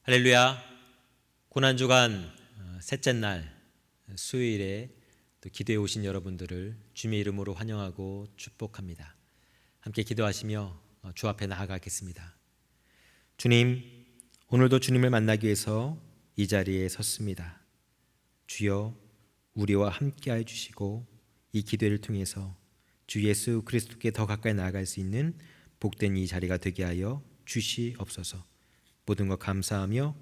할렐루야. 고난주간 셋째 날 수요일에 또 기도해 오신 여러분들을 주님의 이름으로 환영하고 축복합니다. 함께 기도하시며 주 앞에 나아가겠습니다. 주님, 오늘도 주님을 만나기 위해서 이 자리에 섰습니다. 주여, 우리와 함께해 주시고 이 기도를 통해서 주 예수 그리스도께 더 가까이 나아갈 수 있는 복된 이 자리가 되게 하여 주시옵소서. 모든 것 감사하며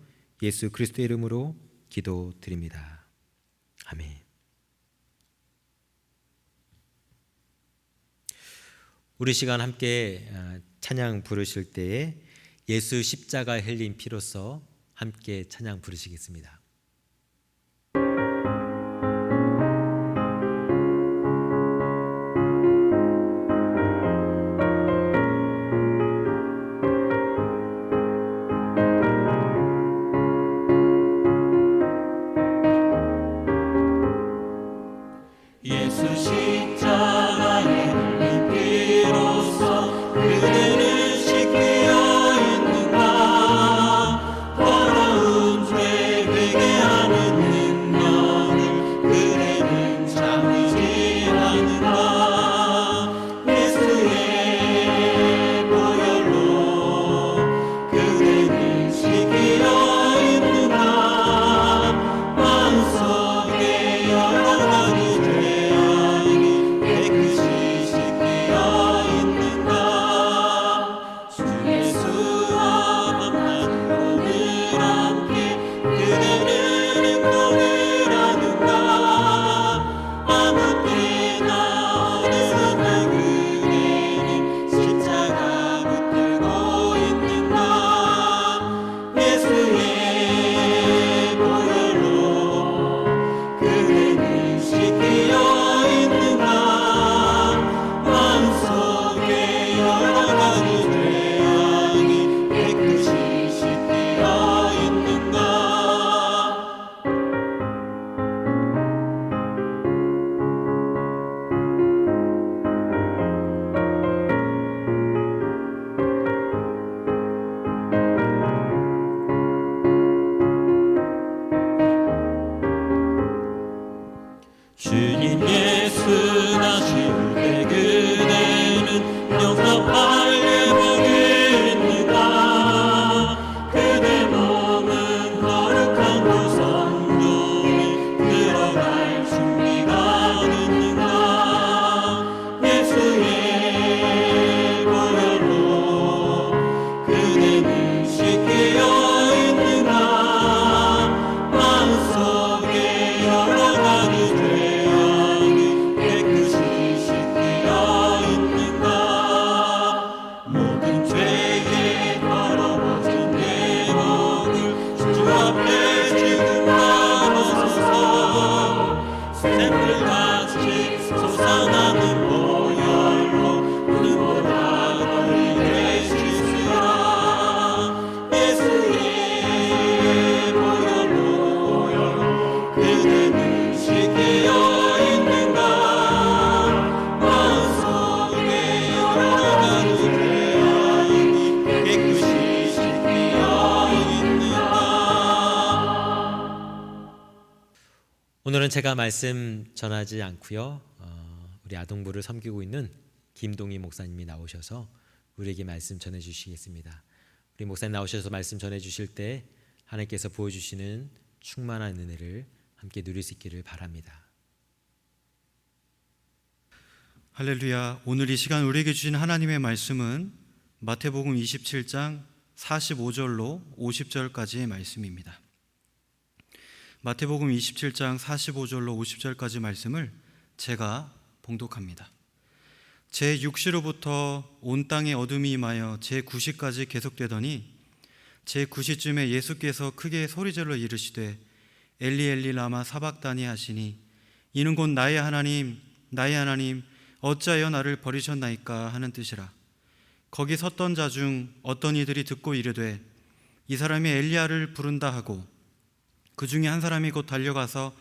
예수 그리스도의 이름으로 기도드립니다. 아멘. 우리 시간 함께 찬양 부르실 때에 예수 십자가 흘린 피로써 함께 찬양 부르시겠습니다. 예수 십자가에 흘린 피로써 그대는 씻기어 있는가. 더러운 죄 회개하는 능력을 그대는 참으지 않는가. 예수의 보혈로 그대는 씻기어 있는가. 마음속에 여러 가지 주님 예수 나실 때 그대는 영접하려 보겠는가. 그대 몸은 거룩한 그 성전에 들어갈 준비가 됐는가. 예수의 보혈로 그대는 씻기어 있는가. 마음속에 여러 가지 오늘은 제가 말씀 전하지 않고요. 우리 아동부를 섬기고 있는 김동희 목사님이 나오셔서 우리에게 말씀 전해주시겠습니다. 우리 목사님 나오셔서 말씀 전해주실 때 하나님께서 보여주시는 충만한 은혜를 함께 누릴 수 있기를 바랍니다. 할렐루야. 오늘 이 시간 우리에게 주신 하나님의 말씀은 마태복음 27장 45절로 50절까지의 말씀입니다. 마태복음 27장 45절로 50절까지 말씀을 제가 봉독합니다. 제6시로부터 온 땅에 어둠이 임하여 제9시까지 계속되더니 제9시쯤에 예수께서 크게 소리질러 이르시되 엘리 엘리 라마 사박다니 하시니 이는 곧 나의 하나님 나의 하나님 어찌하여 나를 버리셨나이까 하는 뜻이라. 거기 섰던 자 중 어떤 이들이 듣고 이르되 이 사람이 엘리야를 부른다 하고 그 중에 한 사람이 곧 달려가서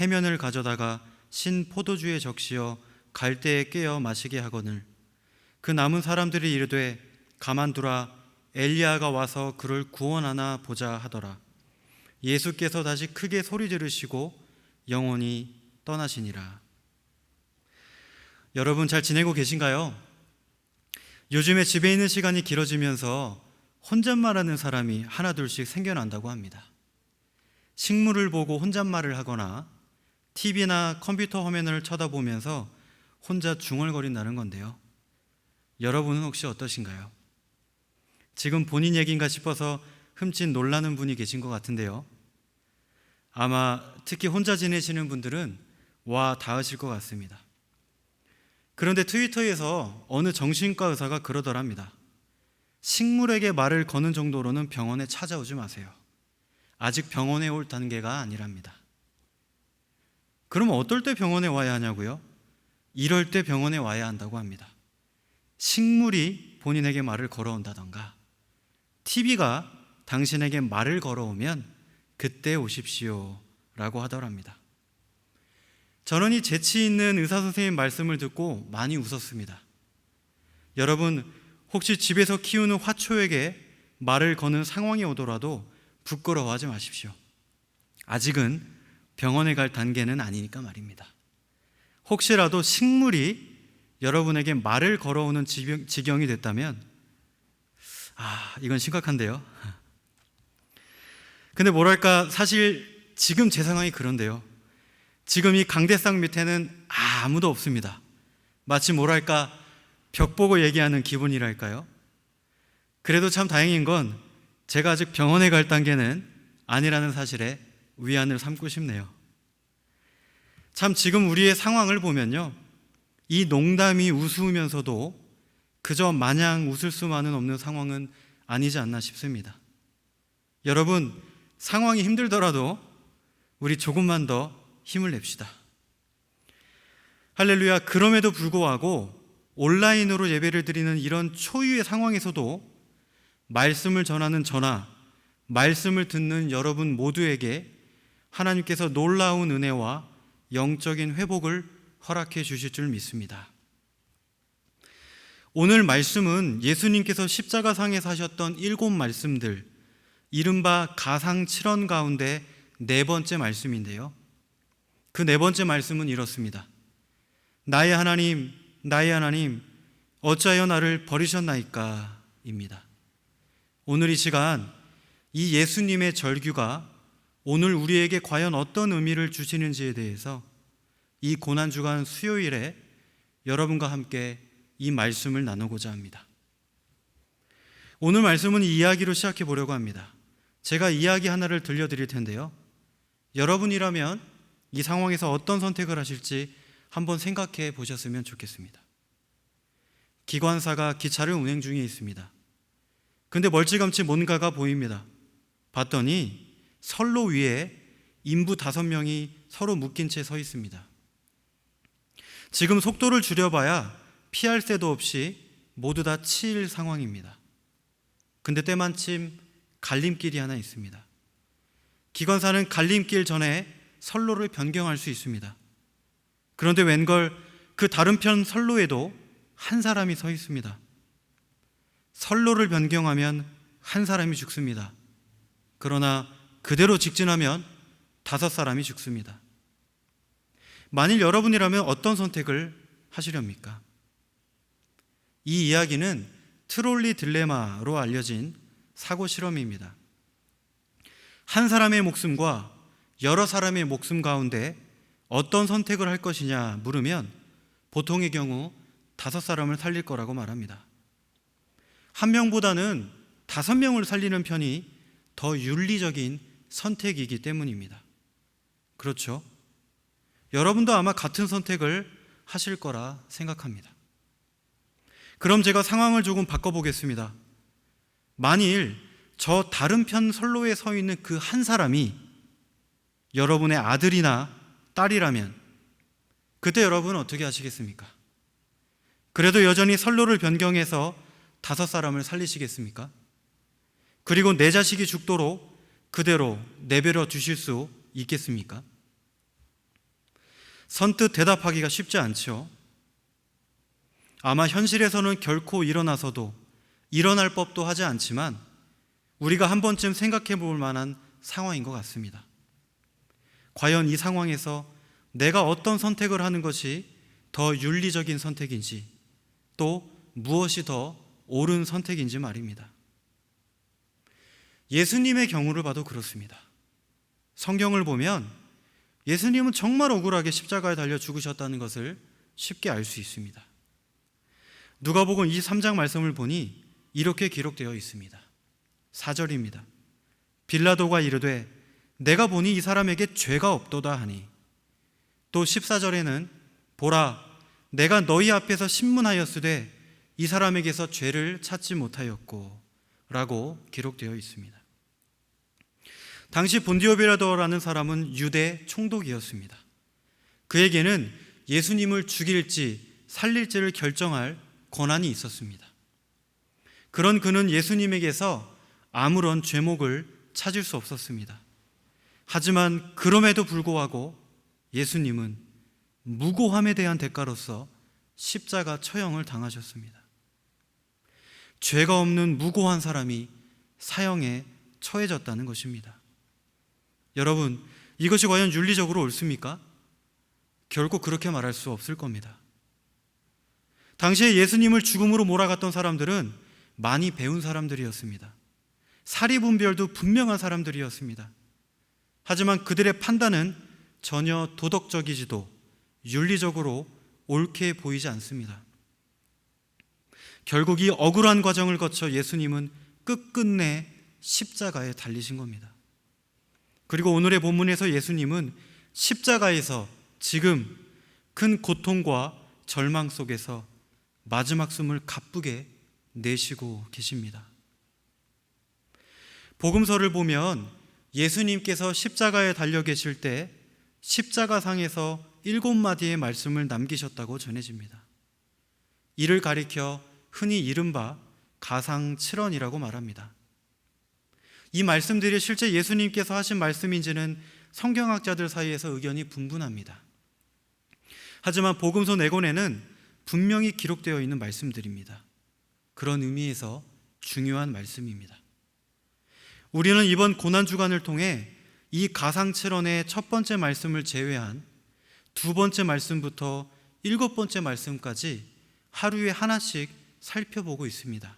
해면을 가져다가 신 포도주에 적시어 갈대에 깨어 마시게 하거늘 그 남은 사람들이 이르되 가만두라 엘리야가 와서 그를 구원하나 보자 하더라. 예수께서 다시 크게 소리 지르시고 영원히 떠나시니라. 여러분 잘 지내고 계신가요? 요즘에 집에 있는 시간이 길어지면서 혼잣말하는 사람이 하나둘씩 생겨난다고 합니다. 식물을 보고 혼잣말을 하거나 TV나 컴퓨터 화면을 쳐다보면서 혼자 중얼거린다는 건데요. 여러분은 혹시 어떠신가요? 지금 본인 얘기인가 싶어서 흠칫 놀라는 분이 계신 것 같은데요. 아마 특히 혼자 지내시는 분들은 와 닿으실 것 같습니다. 그런데 트위터에서 어느 정신과 의사가 그러더랍니다. 식물에게 말을 거는 정도로는 병원에 찾아오지 마세요. 아직 병원에 올 단계가 아니랍니다. 그럼 어떨 때 병원에 와야 하냐고요? 이럴 때 병원에 와야 한다고 합니다. 식물이 본인에게 말을 걸어온다던가 TV가 당신에게 말을 걸어오면 그때 오십시오 라고 하더랍니다. 저는 이 재치 있는 의사 선생님 말씀을 듣고 많이 웃었습니다. 여러분 혹시 집에서 키우는 화초에게 말을 거는 상황이 오더라도 부끄러워하지 마십시오. 아직은 병원에 갈 단계는 아니니까 말입니다. 혹시라도 식물이 여러분에게 말을 걸어오는 지경이 됐다면 이건 심각한데요. 근데 뭐랄까 사실 지금 제 상황이 그런데요. 지금 이 강대상 밑에는 아무도 없습니다. 마치 뭐랄까 벽 보고 얘기하는 기분이랄까요. 그래도 참 다행인 건 제가 아직 병원에 갈 단계는 아니라는 사실에 위안을 삼고 싶네요. 참 지금 우리의 상황을 보면요, 이 농담이 우스우면서도 그저 마냥 웃을 수만은 없는 상황은 아니지 않나 싶습니다. 여러분 상황이 힘들더라도 우리 조금만 더 힘을 냅시다. 할렐루야. 그럼에도 불구하고 온라인으로 예배를 드리는 이런 초유의 상황에서도 말씀을 전하는 저나 말씀을 듣는 여러분 모두에게 하나님께서 놀라운 은혜와 영적인 회복을 허락해 주실 줄 믿습니다. 오늘 말씀은 예수님께서 십자가상에서 하셨던 7 말씀들, 이른바 가상 7원 가운데 4번째 말씀인데요. 그 4번째 말씀은 이렇습니다. 나의 하나님, 나의 하나님, 어찌하여 나를 버리셨나이까? 입니다. 오늘 이 시간 이 예수님의 절규가 오늘 우리에게 과연 어떤 의미를 주시는지에 대해서 이 고난주간 수요일에 여러분과 함께 이 말씀을 나누고자 합니다. 오늘 말씀은 이 이야기로 시작해 보려고 합니다. 제가 이야기 하나를 들려드릴 텐데요. 여러분이라면 이 상황에서 어떤 선택을 하실지 한번 생각해 보셨으면 좋겠습니다. 기관사가 기차를 운행 중에 있습니다. 근데 멀찌감치 뭔가가 보입니다. 봤더니 선로 위에 인부 5명이 서로 묶인 채 서 있습니다. 지금 속도를 줄여봐야 피할 새도 없이 모두 다 치일 상황입니다. 근데 때마침 갈림길이 하나 있습니다. 기관사는 갈림길 전에 선로를 변경할 수 있습니다. 그런데 웬걸 그 다른 편 선로에도 한 사람이 서 있습니다. 선로를 변경하면 한 사람이 죽습니다. 그러나 그대로 직진하면 5사람이 죽습니다. 만일 여러분이라면 어떤 선택을 하시렵니까? 이 이야기는 트롤리 딜레마로 알려진 사고 실험입니다. 한 사람의 목숨과 여러 사람의 목숨 가운데 어떤 선택을 할 것이냐 물으면 보통의 경우 5사람을 살릴 거라고 말합니다. 한 명보다는 5명을 살리는 편이 더 윤리적인 선택이기 때문입니다. 그렇죠? 여러분도 아마 같은 선택을 하실 거라 생각합니다. 그럼 제가 상황을 조금 바꿔보겠습니다. 만일 저 다른 편 선로에 서 있는 그 한 사람이 여러분의 아들이나 딸이라면 그때 여러분은 어떻게 하시겠습니까? 그래도 여전히 선로를 변경해서 5사람을 살리시겠습니까? 그리고 내 자식이 죽도록 그대로 내버려 두실 수 있겠습니까? 선뜻 대답하기가 쉽지 않죠. 아마 현실에서는 결코 일어나서도 일어날 법도 하지 않지만 우리가 한 번쯤 생각해 볼 만한 상황인 것 같습니다. 과연 이 상황에서 내가 어떤 선택을 하는 것이 더 윤리적인 선택인지, 또 무엇이 더 옳은 선택인지 말입니다. 예수님의 경우를 봐도 그렇습니다. 성경을 보면 예수님은 정말 억울하게 십자가에 달려 죽으셨다는 것을 쉽게 알 수 있습니다. 누가복음 23장 말씀을 보니 이렇게 기록되어 있습니다. 4절입니다. 빌라도가 이르되 내가 보니 이 사람에게 죄가 없도다 하니, 또 14절에는 보라 내가 너희 앞에서 신문하였으되 이 사람에게서 죄를 찾지 못하였고 라고 기록되어 있습니다. 당시 본디오 빌라도라는 사람은 유대 총독이었습니다. 그에게는 예수님을 죽일지 살릴지를 결정할 권한이 있었습니다. 그런 그는 예수님에게서 아무런 죄목을 찾을 수 없었습니다. 하지만 그럼에도 불구하고 예수님은 무고함에 대한 대가로서 십자가 처형을 당하셨습니다. 죄가 없는 무고한 사람이 사형에 처해졌다는 것입니다. 여러분, 이것이 과연 윤리적으로 옳습니까? 결코 그렇게 말할 수 없을 겁니다. 당시에 예수님을 죽음으로 몰아갔던 사람들은 많이 배운 사람들이었습니다. 사리분별도 분명한 사람들이었습니다. 하지만 그들의 판단은 전혀 도덕적이지도 윤리적으로 옳게 보이지 않습니다. 결국 이 억울한 과정을 거쳐 예수님은 끝끝내 십자가에 달리신 겁니다. 그리고 오늘의 본문에서 예수님은 십자가에서 지금 큰 고통과 절망 속에서 마지막 숨을 가쁘게 내쉬고 계십니다. 복음서를 보면 예수님께서 십자가에 달려 계실 때 십자가상에서 7마디의 말씀을 남기셨다고 전해집니다. 이를 가리켜 흔히 이른바 가상칠언이라고 말합니다. 이 말씀들이 실제 예수님께서 하신 말씀인지는 성경학자들 사이에서 의견이 분분합니다. 하지만 복음서 4권에는 분명히 기록되어 있는 말씀들입니다. 그런 의미에서 중요한 말씀입니다. 우리는 이번 고난주간을 통해 이 가상칠언의 첫 번째 말씀을 제외한 두 번째 말씀부터 7번째 말씀까지 하루에 하나씩 살펴보고 있습니다.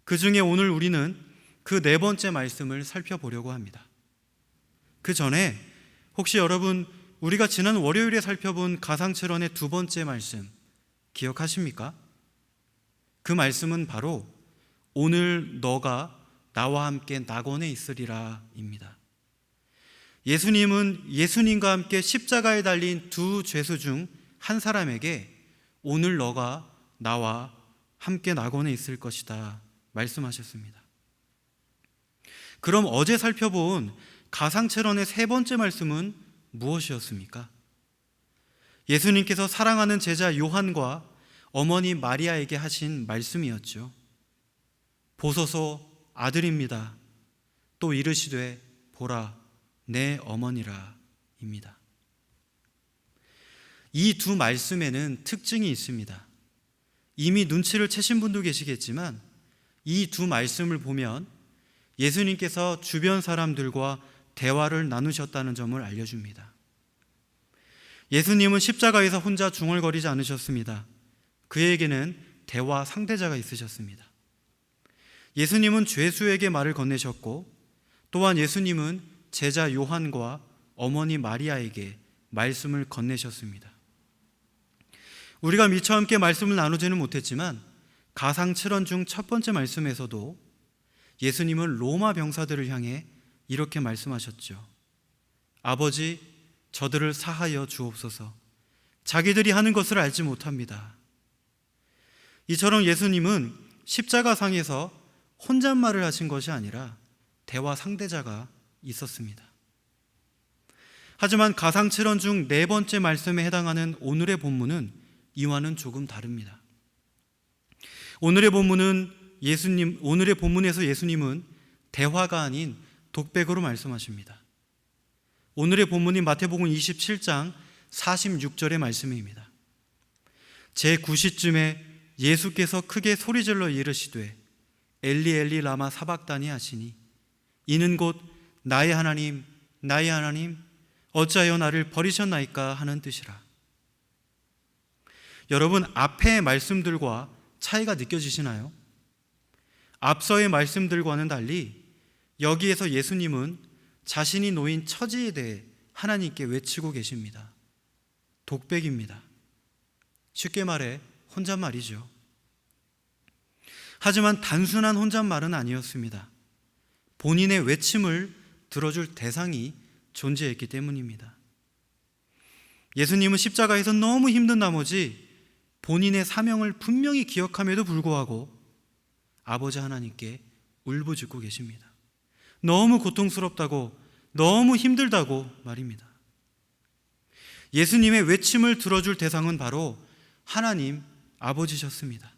그 중에 오늘 우리는 그 4번째 말씀을 살펴보려고 합니다. 그 전에 혹시 여러분 우리가 지난 월요일에 살펴본 가상칠언의 두 번째 말씀 기억하십니까? 그 말씀은 바로 오늘 너가 나와 함께 낙원에 있으리라 입니다. 예수님은 예수님과 함께 십자가에 달린 두 죄수 중 한 사람에게 오늘 너가 나와 함께 낙원에 있을 것이다 말씀하셨습니다. 그럼 어제 살펴본 가상칠언의 3번째 말씀은 무엇이었습니까? 예수님께서 사랑하는 제자 요한과 어머니 마리아에게 하신 말씀이었죠. 보소서 아들입니다. 또 이르시되 보라 내 어머니라 입니다. 이 두 말씀에는 특징이 있습니다. 이미 눈치를 채신 분도 계시겠지만 이 두 말씀을 보면 예수님께서 주변 사람들과 대화를 나누셨다는 점을 알려줍니다. 예수님은 십자가에서 혼자 중얼거리지 않으셨습니다. 그에게는 대화 상대자가 있으셨습니다. 예수님은 죄수에게 말을 건네셨고 또한 예수님은 제자 요한과 어머니 마리아에게 말씀을 건네셨습니다. 우리가 미처 함께 말씀을 나누지는 못했지만 가상칠언 중 첫 번째 말씀에서도 예수님은 로마 병사들을 향해 이렇게 말씀하셨죠. 아버지 저들을 사하여 주옵소서. 자기들이 하는 것을 알지 못합니다. 이처럼 예수님은 십자가상에서 혼잣말을 하신 것이 아니라 대화 상대자가 있었습니다. 하지만 가상칠언 중 4번째 말씀에 해당하는 오늘의 본문은 이와는 조금 다릅니다. 오늘의 본문에서 예수님은 대화가 아닌 독백으로 말씀하십니다. 오늘의 본문인 마태복음 27장 46절의 말씀입니다. 제 9시쯤에 예수께서 크게 소리질러 이르시되 엘리 엘리 라마 사박다니 하시니 이는 곧 나의 하나님 나의 하나님 어찌하여 나를 버리셨나이까 하는 뜻이라. 여러분, 앞의 말씀들과 차이가 느껴지시나요? 앞서의 말씀들과는 달리 여기에서 예수님은 자신이 놓인 처지에 대해 하나님께 외치고 계십니다. 독백입니다. 쉽게 말해 혼잣말이죠. 하지만 단순한 혼잣말은 아니었습니다. 본인의 외침을 들어줄 대상이 존재했기 때문입니다. 예수님은 십자가에서 너무 힘든 나머지 본인의 사명을 분명히 기억함에도 불구하고 아버지 하나님께 울부짖고 계십니다. 너무 고통스럽다고, 너무 힘들다고 말입니다. 예수님의 외침을 들어줄 대상은 바로 하나님 아버지셨습니다.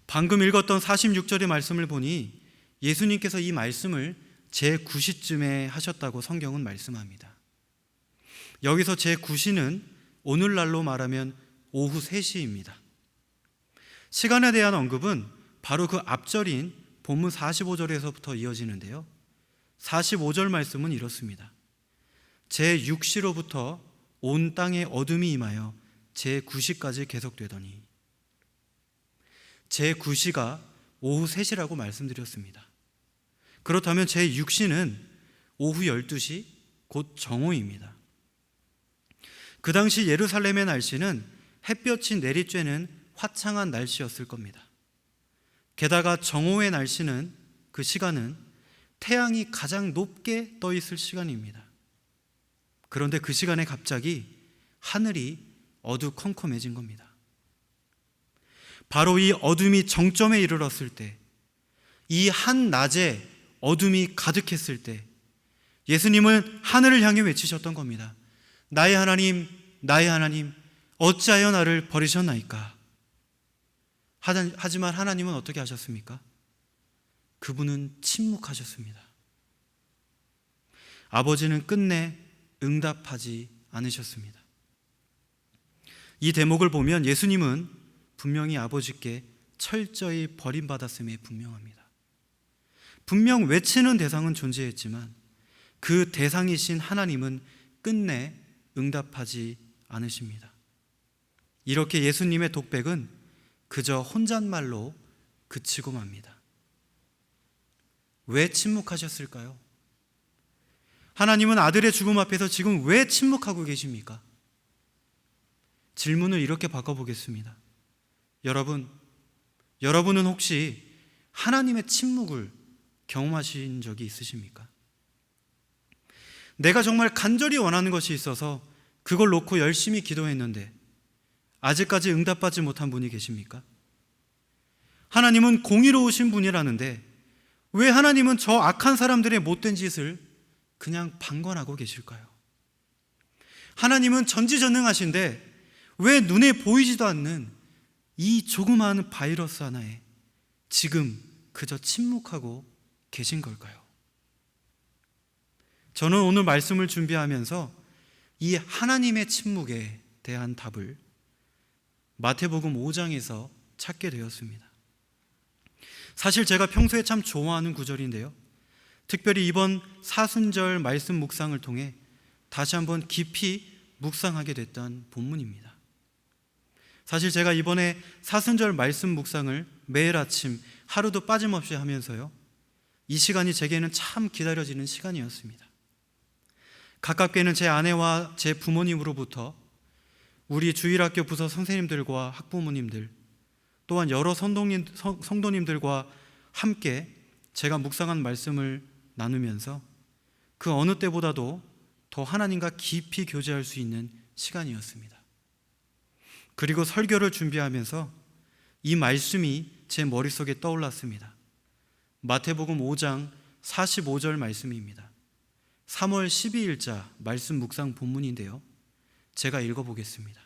방금 읽었던 46절의 말씀을 보니 예수님께서 이 말씀을 제9시쯤에 하셨다고 성경은 말씀합니다. 여기서 제9시는 오늘날로 말하면 오후 3시입니다. 시간에 대한 언급은 바로 그 앞절인 본문 45절에서부터 이어지는데요. 45절 말씀은 이렇습니다. 제6시로부터 온 땅에 어둠이 임하여 제9시까지 계속되더니, 제9시가 오후 3시라고 말씀드렸습니다. 그렇다면 제6시는 오후 12시 곧 정오입니다. 그 당시 예루살렘의 날씨는 햇볕이 내리쬐는 화창한 날씨였을 겁니다. 게다가 정오의 날씨는, 그 시간은 태양이 가장 높게 떠 있을 시간입니다. 그런데 그 시간에 갑자기 하늘이 어두컴컴해진 겁니다. 바로 이 어둠이 정점에 이르렀을 때, 이 한낮에 어둠이 가득했을 때 예수님은 하늘을 향해 외치셨던 겁니다. 나의 하나님, 나의 하나님, 어찌하여 나를 버리셨나이까? 하지만 하나님은 어떻게 하셨습니까? 그분은 침묵하셨습니다. 아버지는 끝내 응답하지 않으셨습니다. 이 대목을 보면 예수님은 분명히 아버지께 철저히 버림받았음에 분명합니다. 분명 외치는 대상은 존재했지만 그 대상이신 하나님은 끝내 응답하지 않으십니다. 이렇게 예수님의 독백은 그저 혼잣말로 그치고 맙니다. 왜 침묵하셨을까요? 하나님은 아들의 죽음 앞에서 지금 왜 침묵하고 계십니까? 질문을 이렇게 바꿔보겠습니다. 여러분은 혹시 하나님의 침묵을 경험하신 적이 있으십니까? 내가 정말 간절히 원하는 것이 있어서 그걸 놓고 열심히 기도했는데 아직까지 응답받지 못한 분이 계십니까? 하나님은 공의로우신 분이라는데 왜 하나님은 저 악한 사람들의 못된 짓을 그냥 방관하고 계실까요? 하나님은 전지전능하신데 왜 눈에 보이지도 않는 이 조그마한 바이러스 하나에 지금 그저 침묵하고 계신 걸까요? 저는 오늘 말씀을 준비하면서 이 하나님의 침묵에 대한 답을 마태복음 5장에서 찾게 되었습니다. 사실 제가 평소에 참 좋아하는 구절인데요, 특별히 이번 사순절 말씀 묵상을 통해 다시 한번 깊이 묵상하게 됐던 본문입니다. 사실 제가 이번에 사순절 말씀 묵상을 매일 아침 하루도 빠짐없이 하면서요, 이 시간이 제게는 참 기다려지는 시간이었습니다. 가깝게는 제 아내와 제 부모님으로부터 우리 주일학교 부서 선생님들과 학부모님들, 또한 여러 성도님들과 함께 제가 묵상한 말씀을 나누면서 그 어느 때보다도 더 하나님과 깊이 교제할 수 있는 시간이었습니다. 그리고 설교를 준비하면서 이 말씀이 제 머릿속에 떠올랐습니다. 마태복음 5장 45절 말씀입니다. 3월 12일자 말씀 묵상 본문인데요, 제가 읽어보겠습니다.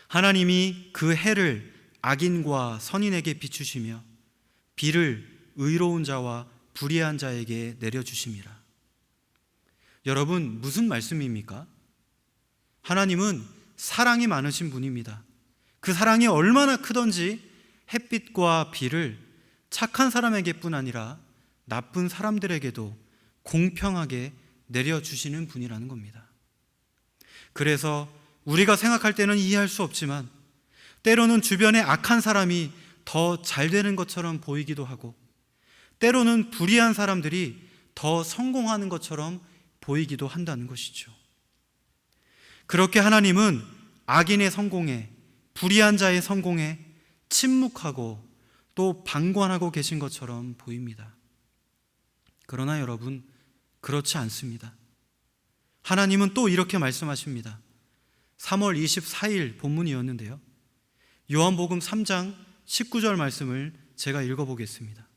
하나님이 그 해를 악인과 선인에게 비추시며 비를 의로운 자와 불의한 자에게 내려주심이라. 여러분, 무슨 말씀입니까? 하나님은 사랑이 많으신 분입니다. 그 사랑이 얼마나 크던지 햇빛과 비를 착한 사람에게뿐 아니라 나쁜 사람들에게도 공평하게 내려주시는 분이라는 겁니다. 그래서 우리가 생각할 때는 이해할 수 없지만 때로는 주변에 악한 사람이 더 잘 되는 것처럼 보이기도 하고 때로는 불의한 사람들이 더 성공하는 것처럼 보이기도 한다는 것이죠. 그렇게 하나님은 악인의 성공에, 불의한 자의 성공에 침묵하고 또 방관하고 계신 것처럼 보입니다. 그러나 여러분, 그렇지 않습니다. 하나님은 또 이렇게 말씀하십니다. 3월 24일 본문이었는데요. 요한복음 3장 19절 말씀을 제가 읽어보겠습니다.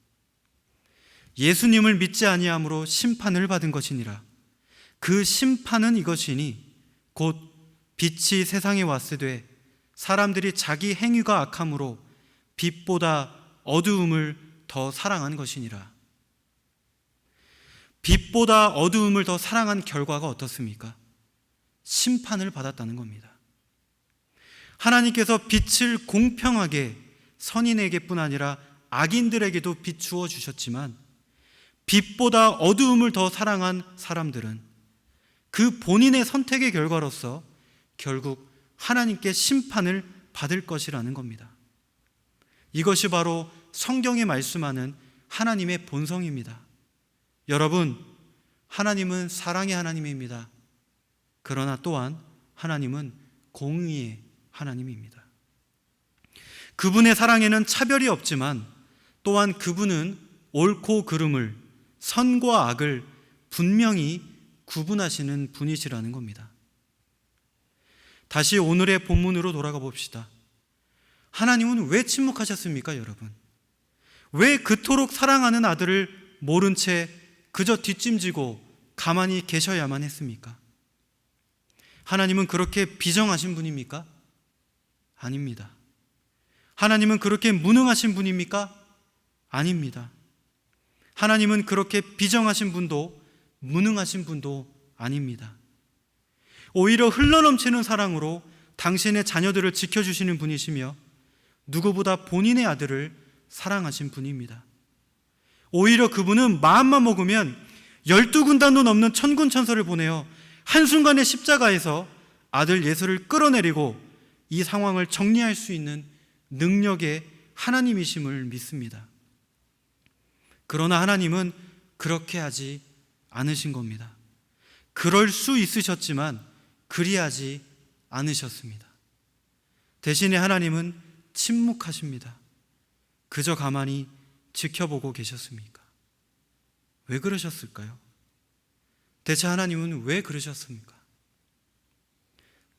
예수님을 믿지 아니함으로 심판을 받은 것이니라. 그 심판은 이것이니 곧 빛이 세상에 왔으되 사람들이 자기 행위가 악함으로 빛보다 어두움을 더 사랑한 것이니라. 빛보다 어두움을 더 사랑한 결과가 어떻습니까? 심판을 받았다는 겁니다. 하나님께서 빛을 공평하게 선인에게뿐 아니라 악인들에게도 비추어 주셨지만 빛보다 어두움을 더 사랑한 사람들은 그 본인의 선택의 결과로서 결국 하나님께 심판을 받을 것이라는 겁니다. 이것이 바로 성경이 말씀하는 하나님의 본성입니다. 여러분, 하나님은 사랑의 하나님입니다. 그러나 또한 하나님은 공의의 하나님입니다. 그분의 사랑에는 차별이 없지만 또한 그분은 옳고 그름을, 선과 악을 분명히 구분하시는 분이시라는 겁니다. 다시 오늘의 본문으로 돌아가 봅시다. 하나님은 왜 침묵하셨습니까, 여러분? 왜 그토록 사랑하는 아들을 모른 채 그저 뒷짐지고 가만히 계셔야만 했습니까? 하나님은 그렇게 비정하신 분입니까? 아닙니다. 하나님은 그렇게 무능하신 분입니까? 아닙니다. 하나님은 그렇게 비정하신 분도 무능하신 분도 아닙니다. 오히려 흘러넘치는 사랑으로 당신의 자녀들을 지켜주시는 분이시며 누구보다 본인의 아들을 사랑하신 분입니다. 오히려 그분은 마음만 먹으면 12군단도 넘는 천군천사를 보내어 한순간에 십자가에서 아들 예수를 끌어내리고 이 상황을 정리할 수 있는 능력의 하나님이심을 믿습니다. 그러나 하나님은 그렇게 하지 않으신 겁니다. 그럴 수 있으셨지만 그리하지 않으셨습니다. 대신에 하나님은 침묵하십니다. 그저 가만히 지켜보고 계셨습니까? 왜 그러셨을까요? 대체 하나님은 왜 그러셨습니까?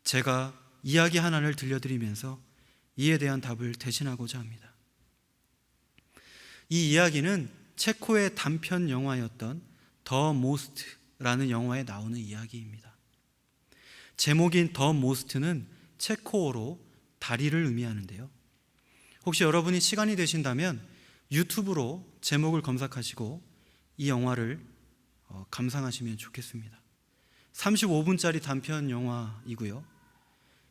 제가 이야기 하나를 들려드리면서 이에 대한 답을 대신하고자 합니다. 이 이야기는 체코의 단편 영화였던 더 모스트라는 영화에 나오는 이야기입니다. 제목인 더 모스트는 체코어로 다리를 의미하는데요. 혹시 여러분이 시간이 되신다면 유튜브로 제목을 검색하시고 이 영화를 감상하시면 좋겠습니다. 35분짜리 단편 영화이고요.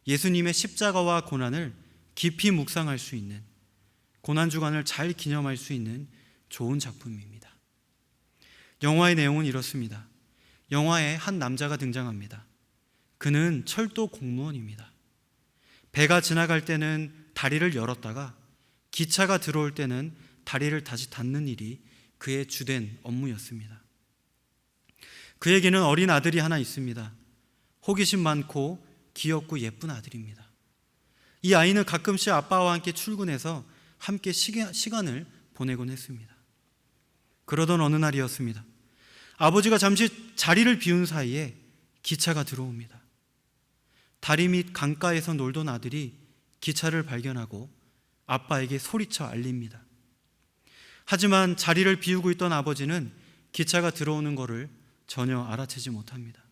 예수님의 십자가와 고난을 깊이 묵상할 수 있는, 고난주간을 잘 기념할 수 있는 좋은 작품입니다. 영화의 내용은 이렇습니다. 영화에 한 남자가 등장합니다. 그는 철도 공무원입니다. 배가 지나갈 때는 다리를 열었다가 기차가 들어올 때는 다리를 다시 닫는 일이 그의 주된 업무였습니다. 그에게는 어린 아들이 하나 있습니다. 호기심 많고 귀엽고 예쁜 아들입니다. 이 아이는 가끔씩 아빠와 함께 출근해서 함께 시간을 보내곤 했습니다. 그러던 어느 날이었습니다. 아버지가 잠시 자리를 비운 사이에 기차가 들어옵니다. 다리 밑 강가에서 놀던 아들이 기차를 발견하고 아빠에게 소리쳐 알립니다. 하지만 자리를 비우고 있던 아버지는 기차가 들어오는 것을 전혀 알아채지 못합니다.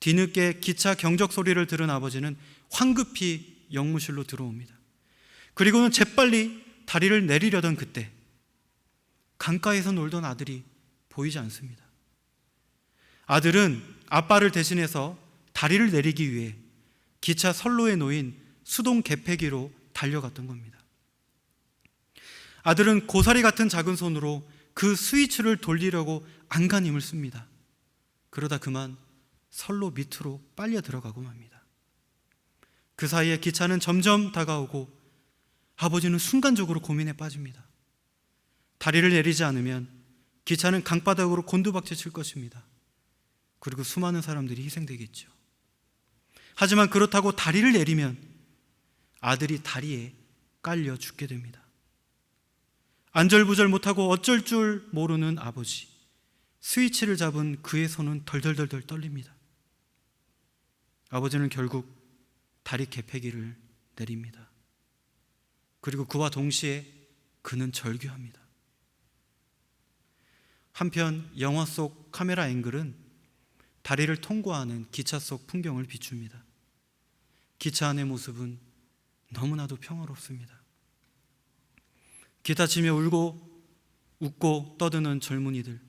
뒤늦게 기차 경적 소리를 들은 아버지는 황급히 영무실로 들어옵니다. 그리고는 재빨리 다리를 내리려던 그때 강가에서 놀던 아들이 보이지 않습니다. 아들은 아빠를 대신해서 다리를 내리기 위해 기차 선로에 놓인 수동 개폐기로 달려갔던 겁니다. 아들은 고사리 같은 작은 손으로 그 스위치를 돌리려고 안간 힘을 씁니다. 그러다 그만 선로 밑으로 빨려 들어가고 맙니다. 그 사이에 기차는 점점 다가오고 아버지는 순간적으로 고민에 빠집니다. 다리를 내리지 않으면 기차는 강바닥으로 곤두박질 칠 것입니다. 그리고 수많은 사람들이 희생되겠죠. 하지만 그렇다고 다리를 내리면 아들이 다리에 깔려 죽게 됩니다. 안절부절 못하고 어쩔 줄 모르는 아버지, 스위치를 잡은 그의 손은 덜덜덜덜 떨립니다. 아버지는 결국 다리 개폐기를 내립니다. 그리고 그와 동시에 그는 절규합니다. 한편 영화 속 카메라 앵글은 다리를 통과하는 기차 속 풍경을 비춥니다. 기차 안의 모습은 너무나도 평화롭습니다. 기타 치며 울고 웃고 떠드는 젊은이들,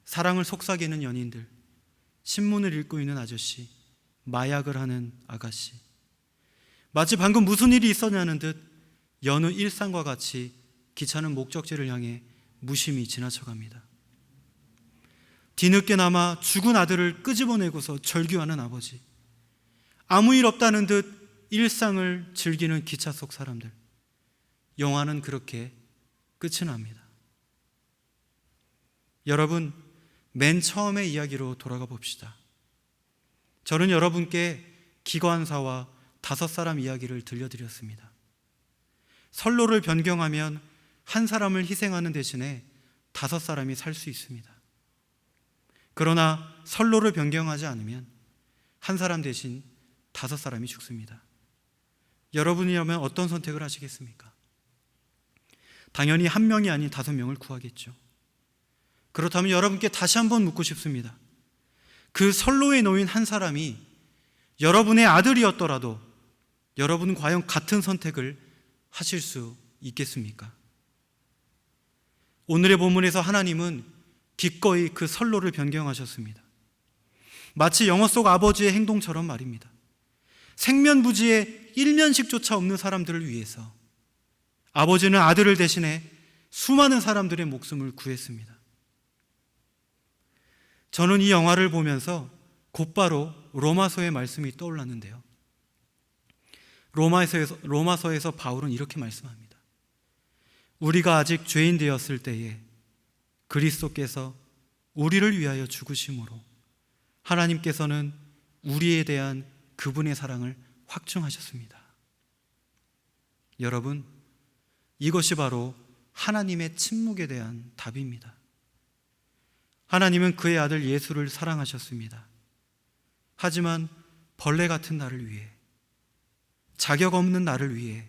사랑을 속삭이는 연인들, 신문을 읽고 있는 아저씨, 마약을 하는 아가씨, 마치 방금 무슨 일이 있었냐는 듯 여느 일상과 같이 기차는 목적지를 향해 무심히 지나쳐갑니다. 뒤늦게나마 죽은 아들을 끄집어내고서 절규하는 아버지, 아무 일 없다는 듯 일상을 즐기는 기차 속 사람들. 영화는 그렇게 끝이 납니다. 여러분, 맨 처음의 이야기로 돌아가 봅시다. 저는 여러분께 기관사와 5사람 이야기를 들려드렸습니다. 선로를 변경하면 한 사람을 희생하는 대신에 5사람이 살 수 있습니다. 그러나 선로를 변경하지 않으면 한 사람 대신 5사람이 죽습니다. 여러분이라면 어떤 선택을 하시겠습니까? 당연히 한 명이 아닌 5명을 구하겠죠. 그렇다면 여러분께 다시 한번 묻고 싶습니다. 그 선로에 놓인 한 사람이 여러분의 아들이었더라도 여러분은 과연 같은 선택을 하실 수 있겠습니까? 오늘의 본문에서 하나님은 기꺼이 그 선로를 변경하셨습니다. 마치 영화 속 아버지의 행동처럼 말입니다. 생면부지에 일면식조차 없는 사람들을 위해서 아버지는 아들을 대신해 수많은 사람들의 목숨을 구했습니다. 저는 이 영화를 보면서 곧바로 로마서의 말씀이 떠올랐는데요. 로마서에서 바울은 이렇게 말씀합니다. 우리가 아직 죄인 되었을 때에 그리스도께서 우리를 위하여 죽으심으로 하나님께서는 우리에 대한 그분의 사랑을 확증하셨습니다. 여러분, 이것이 바로 하나님의 침묵에 대한 답입니다. 하나님은 그의 아들 예수를 사랑하셨습니다. 하지만 벌레 같은 나를 위해, 자격 없는 나를 위해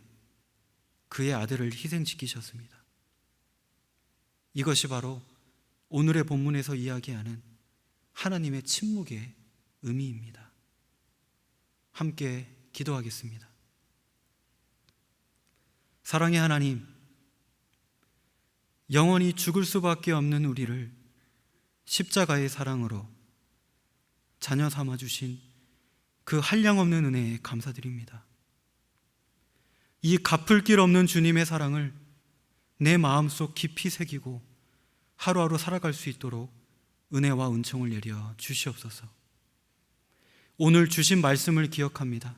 그의 아들을 희생시키셨습니다. 이것이 바로 오늘의 본문에서 이야기하는 하나님의 침묵의 의미입니다. 함께 기도하겠습니다. 사랑의 하나님, 영원히 죽을 수밖에 없는 우리를 십자가의 사랑으로 자녀 삼아 주신 그 한량없는 은혜에 감사드립니다. 이 갚을 길 없는 주님의 사랑을 내 마음속 깊이 새기고 하루하루 살아갈 수 있도록 은혜와 은총을 내려 주시옵소서. 오늘 주신 말씀을 기억합니다.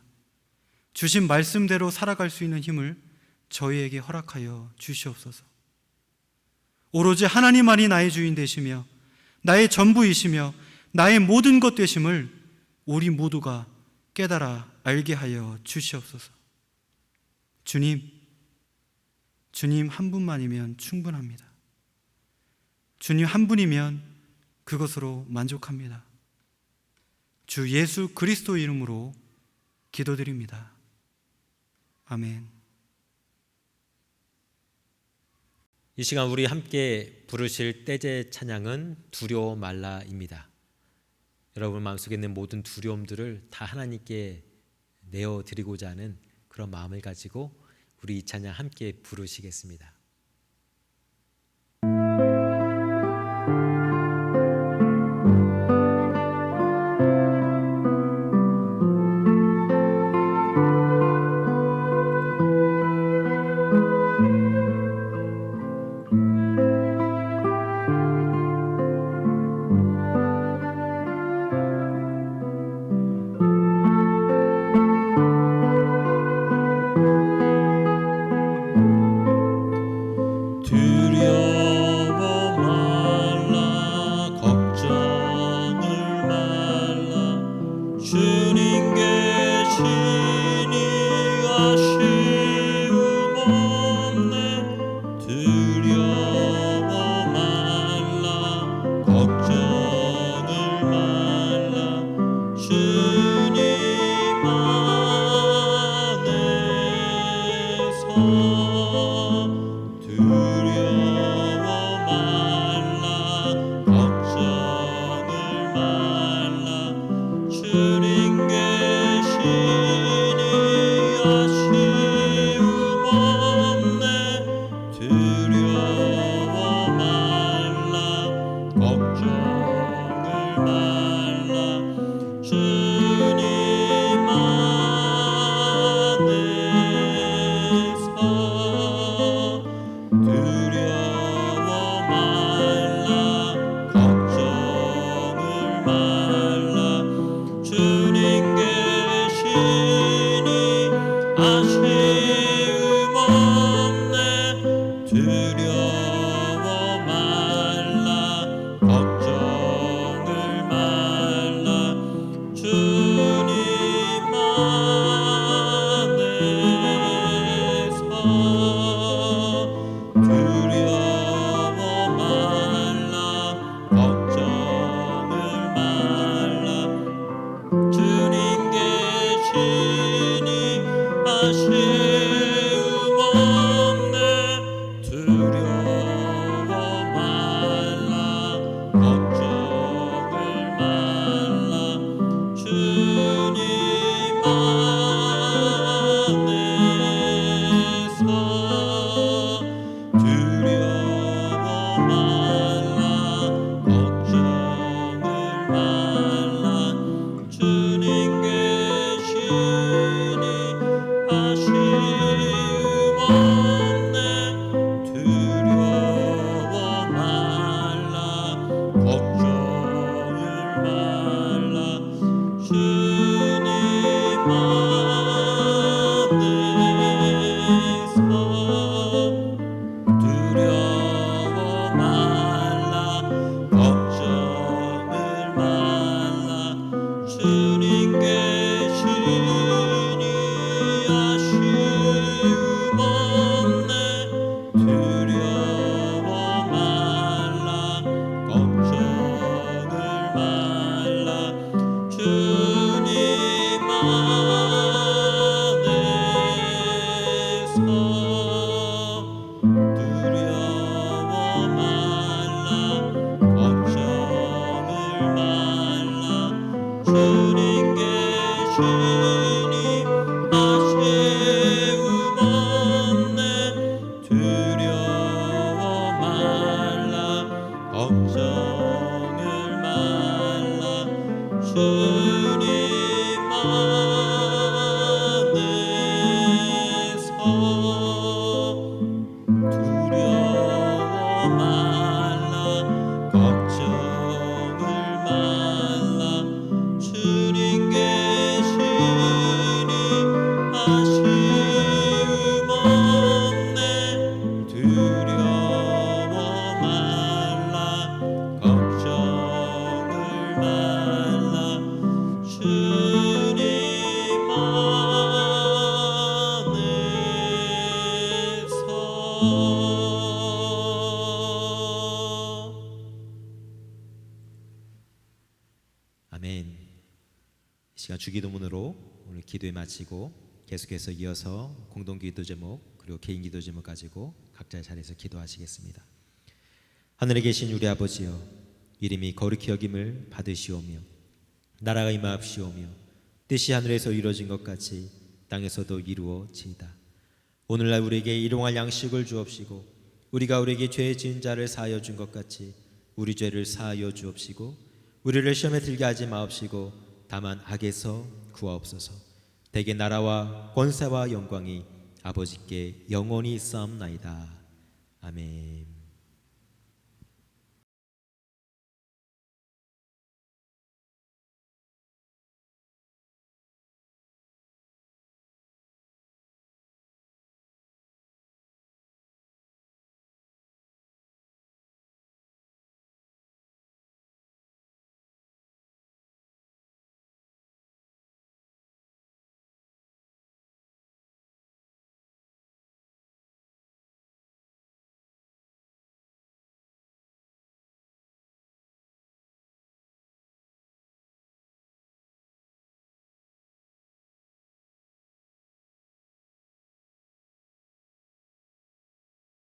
주신 말씀대로 살아갈 수 있는 힘을 저희에게 허락하여 주시옵소서. 오로지 하나님만이 나의 주인 되시며 나의 전부이시며 나의 모든 것 되심을 우리 모두가 깨달아 알게 하여 주시옵소서. 주님 한 분만이면 충분합니다. 주님 한 분이면 그것으로 만족합니다. 주 예수 그리스도 이름으로 기도드립니다. 아멘. 이 시간 우리 함께 부르실 떼제 찬양은 두려워 말라입니다. 여러분 마음속에 있는 모든 두려움들을 다 하나님께 내어드리고자 하는 그런 마음을 가지고 우리 이 찬양 함께 부르시겠습니다. 두려워 말라 걱정을 말라 주님 계시니 아쉬움 없네 두려워 말라 걱정을 말라 주님 안에서 두려워 말라 걱정을 말라 주님 계시니 아쉬움 없네 두려워 말라 걱정을 말라 주님 안에서 두려워 말라 걱정을 말라 주님 계시니 아쉬움 없네 두려워 말라 걱정을 말라 주님 안에서 두려워 말라 걱정을 말라 주님 계시니 아쉬움 없네 두려워 말라 걱정을 말라 주님 안에서 두려워 말라 걱정을 말라 주님 계시니 아쉬움 없네 두려워 말라 걱정을 말라 주님 안에서 두려워 말라 걱정을 말라 주님 계시니 아쉬움 없네 두려워 말라 걱정을 말라 주님 안에서 두려워 말라 걱정을 말라 주님 계시니 아쉬움 없네 두려워 말라 걱정을 말라 주님 안에서 아멘. 이 시간 주기도문으로 오늘 기도에 마치고 계속해서 이어서 공동기도 제목 그리고 개인기도 제목 가지고 각자의 자리에서 기도하시겠습니다. 하늘에 계신 우리 아버지여, 이름이 거룩히 여김을 받으시오며 나라가 임하옵시오며 뜻이 하늘에서 이루어진 것 같이 땅에서도 이루어지이다. 오늘날 우리에게 일용할 양식을 주옵시고 우리가 우리에게 죄 지은 자를 사하여 준 것 같이 우리 죄를 사하여 주옵시고 우리를 시험에 들게 하지 마옵시고 다만 악에서 구하옵소서. 대개 나라와 권세와 영광이 아버지께 영원히 있사옵나이다. 아멘.